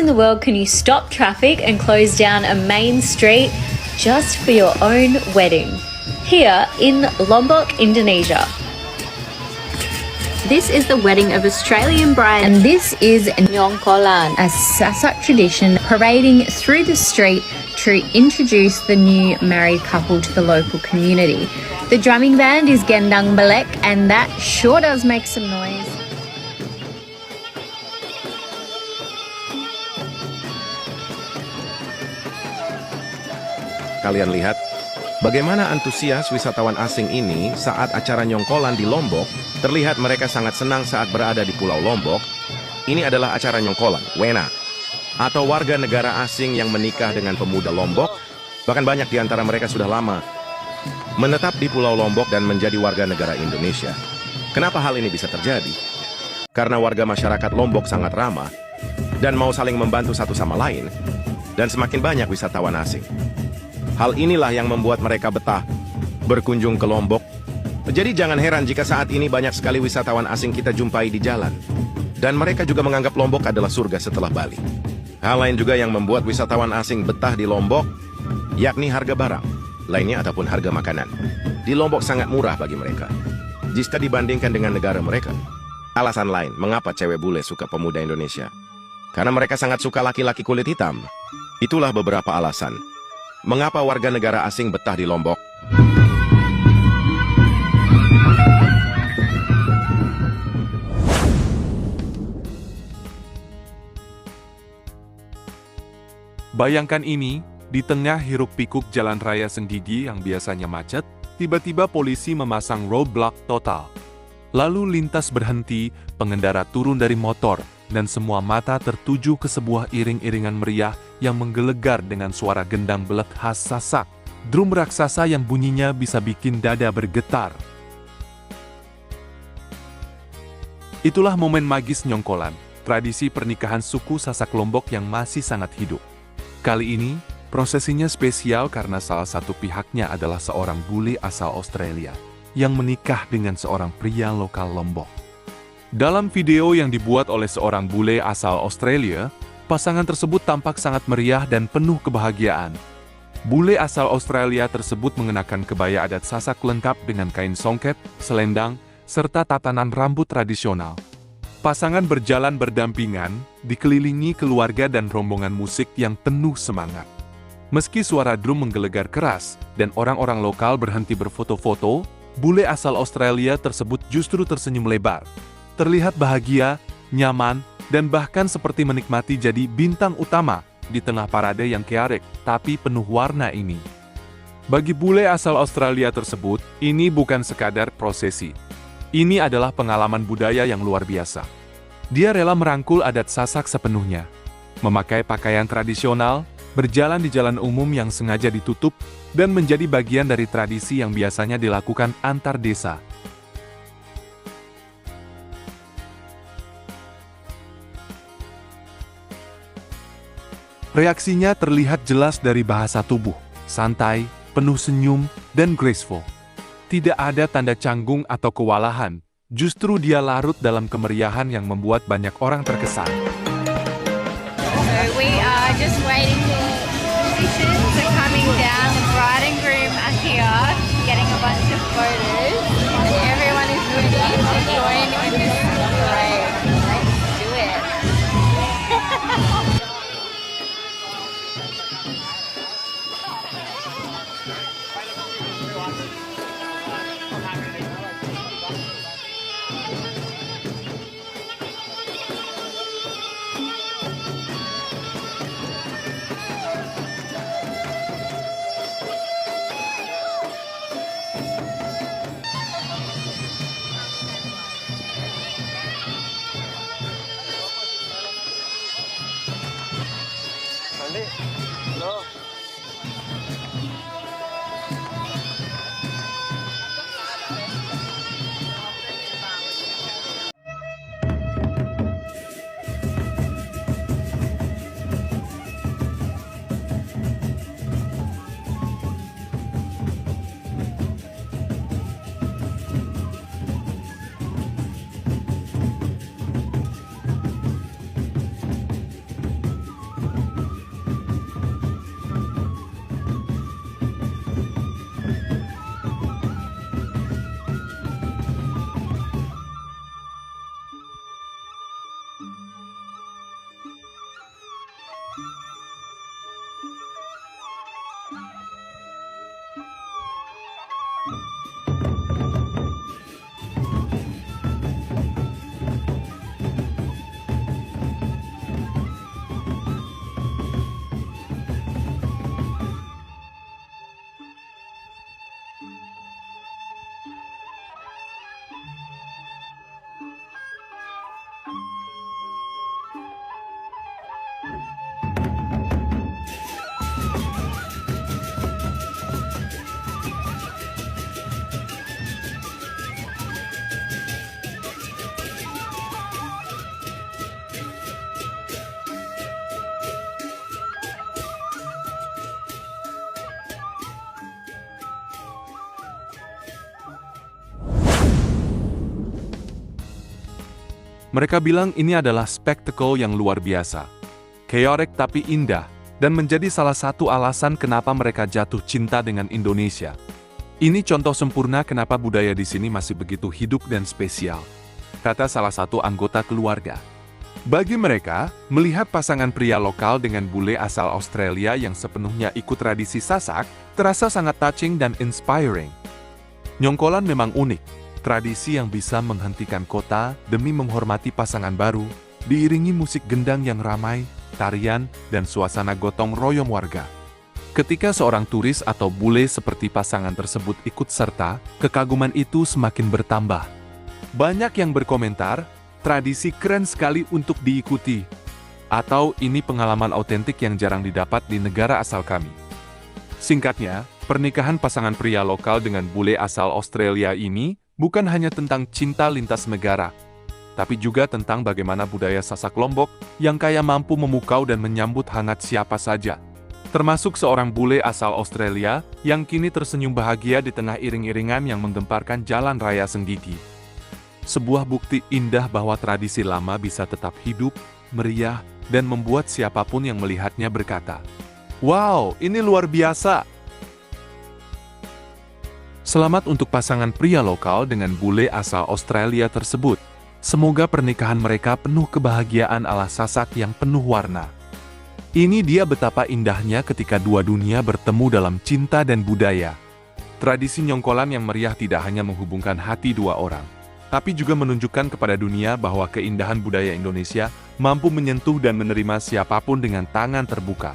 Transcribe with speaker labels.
Speaker 1: in the world can you stop traffic and close down a main street just for your own wedding? Here in Lombok, Indonesia. This is the wedding of Australian bride, and this is Nyongkolan, a Sasak tradition parading through the street to introduce the new married couple to the local community. The drumming band is Gendang Belek, and that sure does make some noise.
Speaker 2: Kalian lihat bagaimana antusias wisatawan asing ini saat acara Nyongkolan di Lombok. Terlihat mereka sangat senang saat berada di Pulau Lombok. Ini adalah acara Nyongkolan, Wena, atau warga negara asing yang menikah dengan pemuda Lombok. Bahkan banyak di antara mereka sudah lama menetap di Pulau Lombok dan menjadi warga negara Indonesia. Kenapa hal ini bisa terjadi? Karena warga masyarakat Lombok sangat ramah dan mau saling membantu satu sama lain, dan semakin banyak wisatawan asing. Hal inilah yang membuat mereka betah berkunjung ke Lombok. Jadi jangan heran jika saat ini banyak sekali wisatawan asing kita jumpai di jalan. Dan mereka juga menganggap Lombok adalah surga setelah Bali. Hal lain juga yang membuat wisatawan asing betah di Lombok, yakni harga barang lainnya ataupun harga makanan. Di Lombok sangat murah bagi mereka jika dibandingkan dengan negara mereka. Alasan lain mengapa cewek bule suka pemuda Indonesia, karena mereka sangat suka laki-laki kulit hitam. Itulah beberapa alasan mengapa warga negara asing betah di Lombok.
Speaker 3: Bayangkan ini, di tengah hiruk-pikuk jalan raya Senggigi yang biasanya macet, tiba-tiba polisi memasang roadblock total. Lalu lintas berhenti, pengendara turun dari motor, dan semua mata tertuju ke sebuah iring-iringan meriah yang menggelegar dengan suara gendang belek khas Sasak. Drum raksasa yang bunyinya bisa bikin dada bergetar. Itulah momen magis Nyongkolan, tradisi pernikahan suku Sasak Lombok yang masih sangat hidup. Kali ini, prosesinya spesial karena salah satu pihaknya adalah seorang bule asal Australia yang menikah dengan seorang pria lokal Lombok. Dalam video yang dibuat oleh seorang bule asal Australia, pasangan tersebut tampak sangat meriah dan penuh kebahagiaan. Bule asal Australia tersebut mengenakan kebaya adat Sasak lengkap dengan kain songket, selendang, serta tatanan rambut tradisional. Pasangan berjalan berdampingan, dikelilingi keluarga dan rombongan musik yang penuh semangat. Meski suara drum menggelegar keras dan orang-orang lokal berhenti berfoto-foto, bule asal Australia tersebut justru tersenyum lebar. Terlihat bahagia, nyaman, dan bahkan seperti menikmati jadi bintang utama di tengah parade yang kearek tapi penuh warna ini. Bagi bule asal Australia tersebut, ini bukan sekadar prosesi. Ini adalah pengalaman budaya yang luar biasa. Dia rela merangkul adat Sasak sepenuhnya, memakai pakaian tradisional, berjalan di jalan umum yang sengaja ditutup, dan menjadi bagian dari tradisi yang biasanya dilakukan antar desa. Reaksinya terlihat jelas dari bahasa tubuh, santai, penuh senyum, dan graceful. Tidak ada tanda canggung atau kewalahan, justru dia larut dalam kemeriahan yang membuat banyak orang terkesan.
Speaker 4: So we are just waiting for musicians are coming down. The bride and groom are here, getting a bunch of photos, and everyone is ready to join in this parade. Let's do it.
Speaker 3: Mereka bilang ini adalah spektakel yang luar biasa. Chaotic tapi indah, dan menjadi salah satu alasan kenapa mereka jatuh cinta dengan Indonesia. Ini contoh sempurna kenapa budaya di sini masih begitu hidup dan spesial, kata salah satu anggota keluarga. Bagi mereka, melihat pasangan pria lokal dengan bule asal Australia yang sepenuhnya ikut tradisi Sasak, terasa sangat touching dan inspiring. Nyongkolan memang unik. Tradisi yang bisa menghentikan kota demi menghormati pasangan baru, diiringi musik gendang yang ramai, tarian, dan suasana gotong royong warga. Ketika seorang turis atau bule seperti pasangan tersebut ikut serta, kekaguman itu semakin bertambah. Banyak yang berkomentar, tradisi keren sekali untuk diikuti, atau ini pengalaman autentik yang jarang didapat di negara asal kami. Singkatnya, pernikahan pasangan pria lokal dengan bule asal Australia ini bukan hanya tentang cinta lintas negara, tapi juga tentang bagaimana budaya Sasak Lombok yang kaya mampu memukau dan menyambut hangat siapa saja. Termasuk seorang bule asal Australia yang kini tersenyum bahagia di tengah iring-iringan yang menggemparkan jalan raya Senggigi. Sebuah bukti indah bahwa tradisi lama bisa tetap hidup, meriah, dan membuat siapapun yang melihatnya berkata, "Wow, ini luar biasa!" Selamat untuk pasangan pria lokal dengan bule asal Australia tersebut. Semoga pernikahan mereka penuh kebahagiaan ala Sasak yang penuh warna. Ini dia betapa indahnya ketika dua dunia bertemu dalam cinta dan budaya. Tradisi nyongkolan yang meriah tidak hanya menghubungkan hati dua orang, tapi juga menunjukkan kepada dunia bahwa keindahan budaya Indonesia mampu menyentuh dan menerima siapapun dengan tangan terbuka.